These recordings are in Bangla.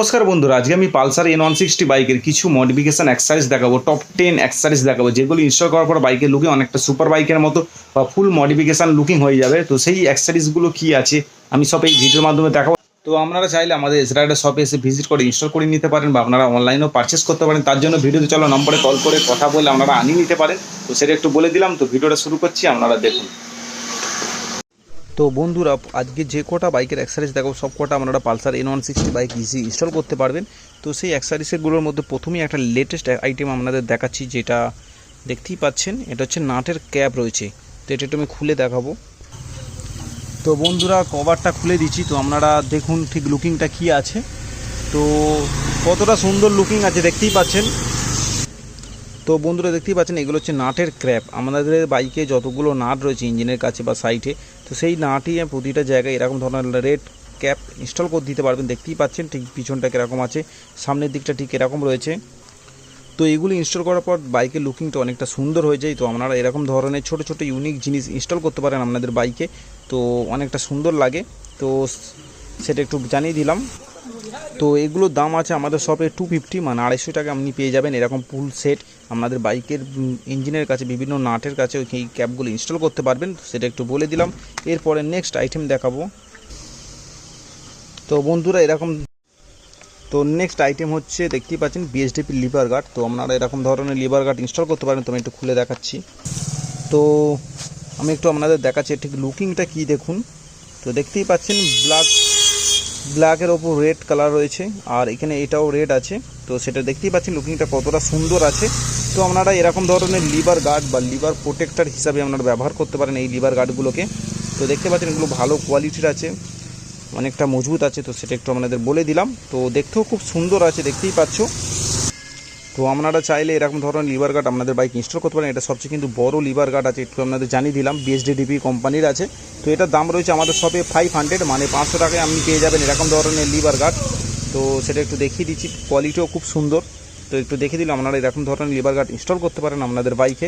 নমস্কার বন্ধুরা, আজকে আমি পালসার N160 বাইকের কিছু মডিফিকেশন এক্সারসাইজ দেখাবো। টপ 10 এক্সারসাইজ দেখাবো যেগুলো ইনস্টল করার পর বাইকের লুকিং অনেকটা সুপার বাইকের মতো বা ফুল মডিফিকেশন লুকিং হয়ে যাবে। তো সেই এক্সারসাইজগুলো কি আছে আমি সব এই ভিডিওর মাধ্যমে দেখাবো। তো আপনারা চাইলে আমাদের এসরাইডার শপে এসে ভিজিট করে ইনস্টল করে নিতে পারেন বা আপনারা অনলাইনেও পারচেস করতে পারেন। তার জন্য ভিডিওতে চলো নম্বরে কল করে কথা বলে আপনারা আনিয়ে নিতে পারেন। তো সেটা একটু বলে দিলাম। তো ভিডিওটা শুরু করছি, আপনারা দেখুন। তো বন্ধুরা, আজকে যে কটা বাইকের অ্যাক্সেসরিজ দেখাবো সব কটা আপনারা Pulsar N160 bike easy install করতে পারবেন। তো সেই অ্যাক্সেসরিজগুলোর মধ্যে প্রথমেই একটা লেটেস্ট আইটেম আপনাদের দেখাচ্ছি, যেটা দেখতেই পাচ্ছেন। এটা হচ্ছে নাটের ক্যাপ রয়েছে। তো এটা একটু আমি খুলে দেখাবো। তো বন্ধুরা, কভারটা খুলে দিচ্ছি। তো আপনারা দেখুন ঠিক লুকিংটা কি আছে। তো কতটা সুন্দর লুকিং আছে দেখতেই পাচ্ছেন। তো বন্ধুরা দেখতেই পাচ্ছেন, এগুলো হচ্ছে নাটের ক্র্যাপ। আমাদের বাইকে যতগুলো নাট রয়েছে ইঞ্জিনের কাছে বা সাইডে, তো সেই নাটই প্রতিটা জায়গায় এরকম ধরনের রেড ক্যাপ ইনস্টল করে দিতে পারবেন। দেখতেই পাচ্ছেন ঠিক পিছনটা কীরকম আছে, সামনের দিকটা ঠিক এরকম রয়েছে। তো এগুলো ইনস্টল করার পর বাইকের লুকিংটা অনেকটা সুন্দর হয়ে যায়। তো আপনারা এরকম ধরনের ছোটো ছোটো ইউনিক জিনিস ইনস্টল করতে পারেন আপনাদের বাইকে, তো অনেকটা সুন্দর লাগে। তো সেটা একটু জানিয়ে দিলাম। তো এগুলোর দাম আছে আমাদের শপে 250, মানে 250 টাকা আপনি পেয়ে যাবেন এরকম ফুল সেট। আপনাদের বাইকের ইঞ্জিনের কাছে বিভিন্ন নাটের কাছে এই ক্যাপগুলো ইনস্টল করতে পারবেন, সেটা একটু বলে দিলাম। এরপরে নেক্সট আইটেম দেখাবো। তো বন্ধুরা নেক্সট আইটেম হচ্ছে দেখতেই পাচ্ছেন বিএসডিপি লিভার গার্ড। তো আপনারা এরকম ধরনের লিভার গার্ড ইনস্টল করতে পারেন। তো আমি একটু খুলে দেখাচ্ছি। তো আমি একটু আপনাদের দেখাচ্ছি ঠিক লুকিংটা কি দেখুন। তো দেখতেই পাচ্ছেন ব্ল্যাকের ওপর রেড কালার রয়েছে, আর এখানে এটাও রেড আছে। তো সেটা দেখতেই পাচ্ছেন লুকিংটা কতটা সুন্দর আছে। তো আপনারা এরকম ধরনের লিভার গার্ড বা লিভার প্রোটেক্টর হিসাবে আপনারা ব্যবহার করতে পারেন এই লিভার গার্ডগুলোকে। তো দেখতে পাচ্ছেন এগুলো ভালো কোয়ালিটির আছে, অনেকটা মজবুত আছে। তো সেটা একটু আপনাদের বলে দিলাম। তো দেখতেও খুব সুন্দর আছে, দেখতেই পাচ্ছ। তো আপনারা চাইলে এরকম ধরনের লিভার গার্ড আপনাদের বাইক ইনস্টল করতে পারেন। এটা সবচেয়ে কিন্তু বড় লিভার গার্ড আছে, একটু আপনাদের জানিয়ে দিলাম। বিএসডিপি কোম্পানির আছে। তো এটার দাম রয়েছে আমাদের শপে 500, মানে 500 টাকায় আপনি পেয়ে যাবেন এরকম ধরনের লিভার গার্ড। তো সেটা একটু দেখিয়ে দিচ্ছি, কোয়ালিটিও খুব সুন্দর। তো একটু দেখিয়ে দিলাম, আপনারা এরকম ধরনের লিভার গার্ড ইনস্টল করতে পারেন আপনাদের বাইকে।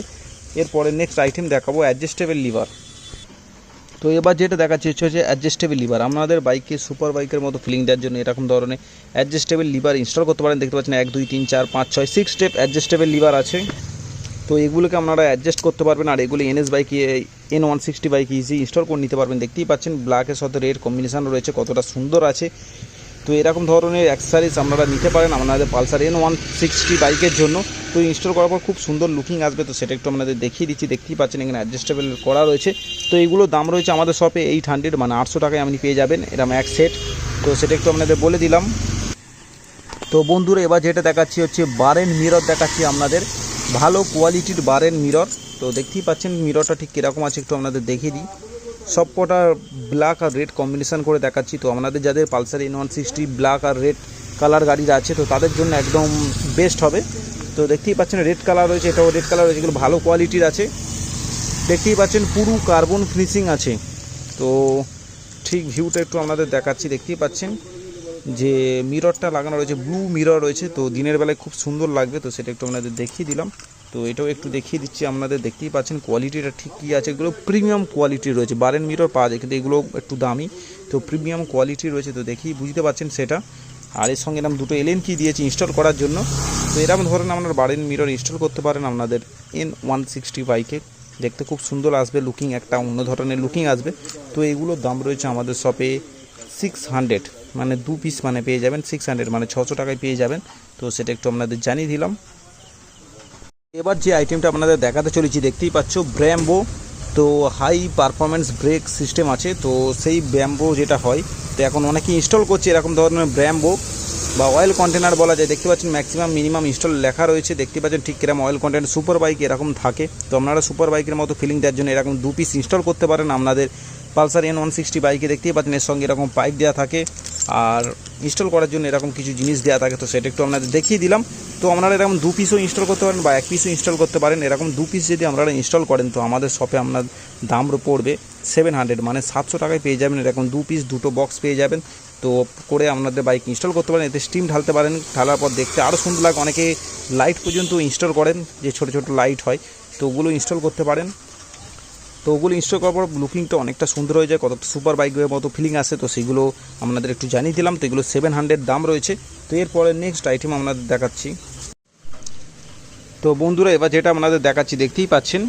এরপরে নেক্সট আইটেম দেখাবো অ্যাডজাস্টেবল লিভার। তো এবার যেটা দেখাচ্ছি হচ্ছে অ্যাডজাস্টেবল লিভার। আপনাদের বাইকে সুপার বাইকের মতো ফিলিং দেওয়ার জন্য এরকম ধরনের অ্যাডজাস্টেবল লিভার ইনস্টল করতে পারেন। দেখতে পাচ্ছেন 1 2 3 4 5 6 6 স্টেপ অ্যাডজাস্টেবল লিভার আছে। তো এগুলোকে আপনারা অ্যাডজাস্ট করতে পারবেন, আর এগুলো এনএস বাইকে N160 বাইকে ইজি ইনস্টল করে নিতে পারবেন। দেখতেই পাচ্ছেন ব্ল্যাকের সাথে রেড কম্বিনেশন রয়েছে, কতটা সুন্দর আছে। তো এরকম ধরনের অ্যাক্সেসরিজ আপনারা নিতে পারেন আপনাদের পালসার N160 বাইকের জন্য। তো ইনস্টল করার পর খুব সুন্দর লুকিং আসবে। তো সেটা একটু আপনাদের দেখিয়ে দিচ্ছি। দেখতেই পাচ্ছেন এখানে অ্যাডজাস্টেবল করা রয়েছে। তো এইগুলোর দাম রয়েছে আমাদের শপে 800, মানে 800 টাকায় আপনি পেয়ে যাবেন এরকম এক সেট। তো সেটা একটু আপনাদের বলে দিলাম। তো বন্ধুরা, এবার যেটা দেখাচ্ছি হচ্ছে বার এন্ড মিরর দেখাচ্ছি আপনাদের, ভালো কোয়ালিটির বার এন্ড মিরর। তো দেখতেই পাচ্ছেন মিররটা ঠিক কীরকম আছে একটু আপনাদের দেখিয়ে দিই। সব কটা ব্ল্যাক আর রেড কম্বিনেশন করে দেখাচ্ছি। তো আপনাদের যাদের পালসার N160 ব্ল্যাক আর রেড কালার গাড়ির আছে, তো তাদের জন্য একদম বেস্ট হবে। তো দেখতেই পাচ্ছেন রেড কালার রয়েছে, এটাও রেড কালার রয়েছে, এগুলো ভালো কোয়ালিটির আছে। দেখতেই পাচ্ছেন পুরো কার্বন ফিনিশিং আছে। তো ঠিক ভিউটা একটু আপনাদের দেখাচ্ছি। দেখতেই পাচ্ছেন যে মিররটা লাগানো রয়েছে, ব্লু মিরর রয়েছে। তো দিনের বেলায় খুব সুন্দর লাগবে। তো সেটা একটু আপনাদের দেখিয়ে দিলাম। তো এটাও একটু দেখিয়ে দিচ্ছি আপনাদের। দেখতেই পাচ্ছেন কোয়ালিটিটা ঠিক কী আছে। এগুলো প্রিমিয়াম কোয়ালিটির রয়েছে। বার এন্ড মিরর পাওয়া যায়, কিন্তু এগুলো একটু দামি। তো প্রিমিয়াম কোয়ালিটি রয়েছে। তো দেখি বুঝতে পারছেন সেটা। আর এর সঙ্গে এরকম দুটো এলএন কি দিয়েছি ইনস্টল করার জন্য। তো এরকম ধরনের আপনার বার এন্ড মিরর ইনস্টল করতে পারেন আপনাদের N160 বাইকে। দেখতে খুব সুন্দর আসবে, লুকিং একটা অন্য ধরনের লুকিং আসবে। তো এগুলোর দাম রয়েছে আমাদের শপে 600, মানে 2 পিস মানে পেয়ে যাবেন 600, মানে 600 টাকায় পেয়ে যাবেন। তো সেটা একটু আপনাদের জানিয়ে দিলাম। এবার যে আইটেমটা আপনাদের দেখাতে চলেছি দেখতেই পাচ্ছ ব্র্যাম্বো। তো হাই পারফরমেন্স ব্রেক সিস্টেম আছে। তো সেই ব্র্যাম্বো যেটা হয়, তো এখন অনেকেই ইনস্টল করছে এরকম ধরনের ব্র্যাম্বো বা অয়েল কন্টেনার বলা যায়। দেখতে পাচ্ছেন ম্যাক্সিমাম মিনিমাম ইনস্টল লেখা রয়েছে। দেখতে পাচ্ছেন ঠিক কিরকম অয়েল কন্টেনার সুপার বাইক এরকম থাকে। তো আপনারা সুপার বাইকের মতো ফিলিং দেওয়ার জন্য এরকম 2 পিস ইনস্টল করতে পারেন আপনাদের পালসার N160 বাইকে। দেখতেই পাচ্ছেন এর সঙ্গে এরকম পাইপ দেওয়া থাকে, আর ইনস্টল করার জন্য এরকম কিছু জিনিস দেওয়া থাকে। তো সেটা একটু আপনাদের দেখিয়ে দিলাম। তো আপনারা এরকম 2 পিসও ইনস্টল করতে পারেন বা 1 পিসও ইনস্টল করতে পারেন। এরকম 2 পিস যদি আপনারা ইনস্টল করেন, তো আমাদের শপে আপনার দাম পড়বে 700, মানে 700 টাকায় পেয়ে যাবেন এরকম 2 পিস, দুটো বক্স পেয়ে যাবেন। তো করে আপনাদের বাইক ইনস্টল করতে পারেন। এতে স্টিম ঢালতে পারেন, ঢালার পর দেখতে আরও সুন্দর লাগে। অনেকে লাইট পর্যন্ত ইনস্টল করেন, যে ছোটো ছোটো লাইট হয়, তো ওগুলো ইনস্টল করতে পারেন। তো ওগুলো ইনস্টল করার পর লুকিংটা অনেকটা সুন্দর হয়ে যায়, কত সুপার বাইকের মতো ফিলিং আসে। তো সেগুলো আপনাদের একটু জানিয়ে দিলাম। তো এগুলো 700 দাম রয়েছে। তো তো এরপরে নেক্সট আইটেম আপনাদের দেখাচ্ছি। তো বন্ধুরা এবার যেটা আপনাদের দেখাচ্ছি দেখতেই পাচ্ছেন,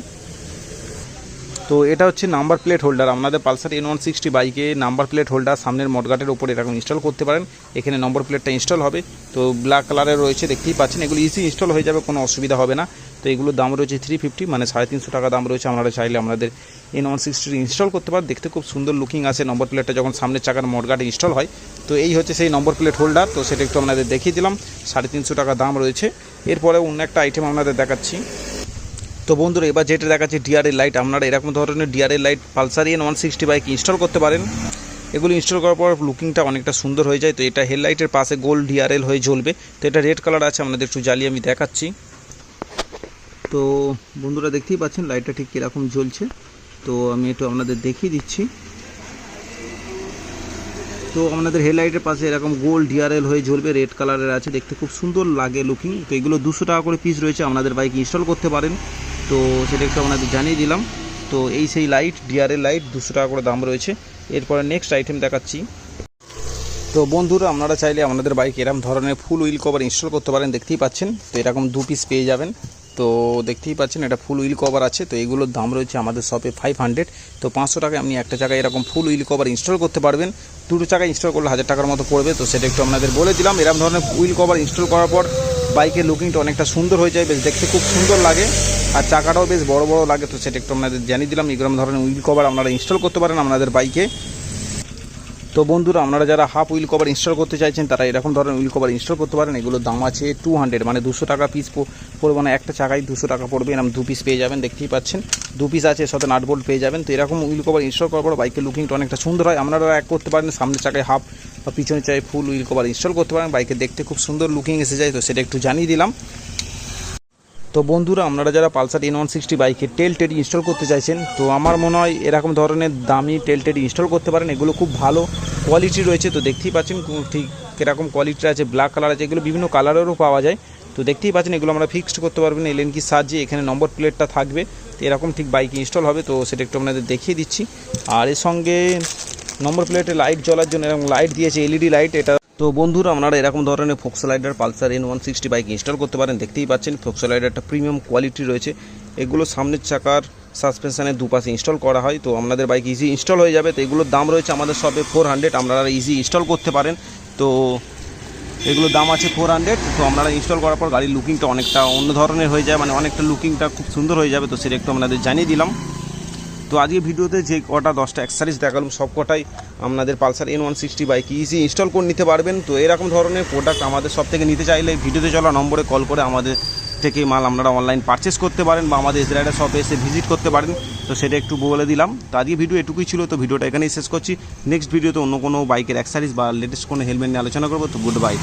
তো এটা হচ্ছে নাম্বার প্লেট হোল্ডার। আপনাদের পালসার N160 বাইকে নাম্বার প্লেট হোল্ডার সামনের মডগার্ডের উপরে এরকম ইনস্টল করতে পারেন। এখানে নম্বর প্লেটটা ইনস্টল হবে, তো ব্ল্যাক কালারের রয়েছে দেখতেই পাচ্ছেন। এগুলো ইজি ইনস্টল হয়ে যাবে, কোনো অসুবিধা হবে না। তো এগুলোর দাম রয়েছে 350, মানে 350 টাকা দাম রয়েছে। আপনারা চাইলে আপনাদের N160 ইনস্টল করতে পারেন। দেখতে খুব সুন্দর লুকিং আছে নম্বর প্লেটটা যখন সামনের চাকার মডগার্ডে ইনস্টল হয়। তো এই হচ্ছে সেই নম্বর প্লেট হোল্ডার, তো সেটা একটু আপনাদের দেখিয়ে দিলাম। 350 টাকা দাম রয়েছে। এরপরে অন্য একটা আইটেম আপনাদের দেখাচ্ছি। তো বন্ধুরা এবার যেটা দেখাচ্ছি ডিআরএল লাইট। আপনারা এরকম ধরনের DRL light Pulsar N160 bike install করতে পারেন। এগুলো ইনস্টল করার পর লুকিংটা অনেকটা সুন্দর হয়ে যায়। তো এটা হেডলাইটের পাশে গোল্ড ডিআরএল হয়ে জ্বলবে। তো এটা রেড কালার আছে, আপনাদের একটু জ্বালিয়ে আমি দেখাচ্ছি। তো বন্ধুরা দেখতেই পাচ্ছেন লাইটটা ঠিক কীরকম জ্বলছে। তো আমি একটু আপনাদের দেখিয়ে দিচ্ছি। তো আপনাদের হেডলাইটের পাশে এরকম গোল্ড ডিআরএল হয়ে জ্বলবে, রেড কালারের আছে, দেখতে খুব সুন্দর লাগে লুকিং। তো এগুলো 200 টাকা করে পিস রয়েছে, আপনাদের বাইক ইনস্টল করতে পারেন। তো সেটা একটু আপনাদের জানিয়ে দিলাম। তো এই সেই লাইট ডিআরএল লাইট 200 টাকা করে দাম রয়েছে। এরপরে নেক্সট আইটেম দেখাচ্ছি। তো বন্ধুরা আপনারা চাইলে আপনাদের বাইক এরকম ধরনের ফুল হুইল কভার ইনস্টল করতে পারেন। দেখতেই পাচ্ছেন, তো এরকম 2 পিস পেয়ে যাবেন। তো দেখতেই পাচ্ছেন এটা ফুল হুইল কভার আছে। তো এগুলোর দাম রয়েছে আমাদের শপে 500। তো 500 টাকায় আপনি একটা জায়গায় এরকম ফুল হুইল কভার ইনস্টল করতে পারবেন। 2টো চাকা ইনস্টল করলে 1000 টাকার মতো পড়বে। তো সেটা একটু আপনাদের বলে দিলাম। এরকম ধরনের হুইল কভার ইনস্টল করার পর বাইকের লুকিংটা অনেকটা সুন্দর হয়ে যায়, বেশ দেখতে খুব সুন্দর লাগে, আর চাকাটাও বেশ বড় বড় লাগে। তো সেটা একটু আপনাদের জানিয়ে দিলাম। এরকম ধরনের হুইল কভার আপনারা ইনস্টল করতে পারেন আপনাদের বাইকে। তো বন্ধুরা আপনারা যারা হাফ হুইল কভার ইনস্টল করতে চাইছেন তারা এরকম ধরনের হুইল কভার ইনস্টল করতে পারেন। এগুলোর দাম আছে 200, মানে 200 টাকা পিস পড়বে, মানে একটা চাকায় 200 টাকা পড়বে। এরকম 2 পিস পেয়ে যাবেন, দেখতেই পাচ্ছেন 2 পিস আছে, সাথে নাট বোল্ট পেয়ে যাবেন। তো এরকম হুইল কভার ইনস্টল করার পর বাইকের লুকিংটা অনেকটা সুন্দর হয়। আপনারা এক করতে পারেন, সামনের চাকায় হাফ বা পিছনে চাই ফুল হুইল কভার ইনস্টল করতে পারেন, বাইকে দেখতে খুব সুন্দর লুকিং এসে যায়। তো সেটা একটু জানিয়ে দিলাম। তো বন্ধুরা আপনারা যারা পালসার N160 বাইকে টেল টেডি ইনস্টল করতে চাইছেন, তো আমার মনে হয় এরকম ধরনের দামি টেল টেডি ইনস্টল করতে পারেন। এগুলো খুব ভালো কোয়ালিটি রয়েছে। তো দেখতেই পাচ্ছেন ঠিক কীরকম কোয়ালিটি আছে, ব্ল্যাক কালার আছে, এগুলো বিভিন্ন কালারেরও পাওয়া যায়। তো দেখতেই পাচ্ছেন এগুলো আমরা ফিক্সড করতে পারবেন এলএনকির সাহায্যে। এখানে নম্বর প্লেটটা থাকবে, তো এরকম ঠিক বাইকে ইনস্টল হবে। তো সেটা একটু আপনাদের দেখিয়ে দিচ্ছি। আর এর সঙ্গে নম্বর প্লেটে লাইট জ্বলার জন্য এরকম লাইট দিয়েছে, এলইডি লাইট। এটা তো বন্ধুরা আপনারা এরকম ধরনের ফোক্সলাইডার পালসার N160 বাইক ইনস্টল করতে পারেন। দেখতেই পাচ্ছেন ফোক্সলাইডারটা প্রিমিয়াম কোয়ালিটি রয়েছে। এগুলো সামনের চাকার সাসপেনশনের দুপাশে ইনস্টল করা হয়। তো আপনাদের বাইক ইজি ইনস্টল হয়ে যাবে। তো এগুলোর দাম রয়েছে আমাদের শপে 400, আপনারা ইজি ইনস্টল করতে পারেন। তো এগুলোর দাম আছে 400। তো আপনারা ইনস্টল করার পর গাড়ির লুকিংটা অনেকটা অন্য ধরনের হয়ে যায়, মানে অনেকটা লুকিংটা খুব সুন্দর হয়ে যাবে। তো সেটা একটু আপনাদের জানিয়ে দিলাম। তো আজকে ভিডিওতে যে কটা 10টা অ্যাক্সেসরিজ দেখালাম সব কটাই আপনাদের Pulsar N160 bike easy install করে নিতে পারবেন। তো এরকম ধরনের প্রোডাক্ট আমাদের সব থেকে নিতে চাইলে ভিডিওতে চলা নম্বরে কল করে আমাদের থেকে মাল আপনারা অনলাইন পারচেস করতে পারেন, বা আমাদের ইসরায়েলের শপে এসে ভিজিট করতে পারেন। তো সেটা একটু বলে দিলাম। তো আজকে ভিডিও এটুকুই ছিল। তো ভিডিওটা এখানেই শেষ করছি। নেক্সট ভিডিওতে অন্য কোনো বাইকের অ্যাক্সেসরিজ বা লেটেস্ট কোনো হেলমেট নিয়ে আলোচনা করবো। তো গুড বাই।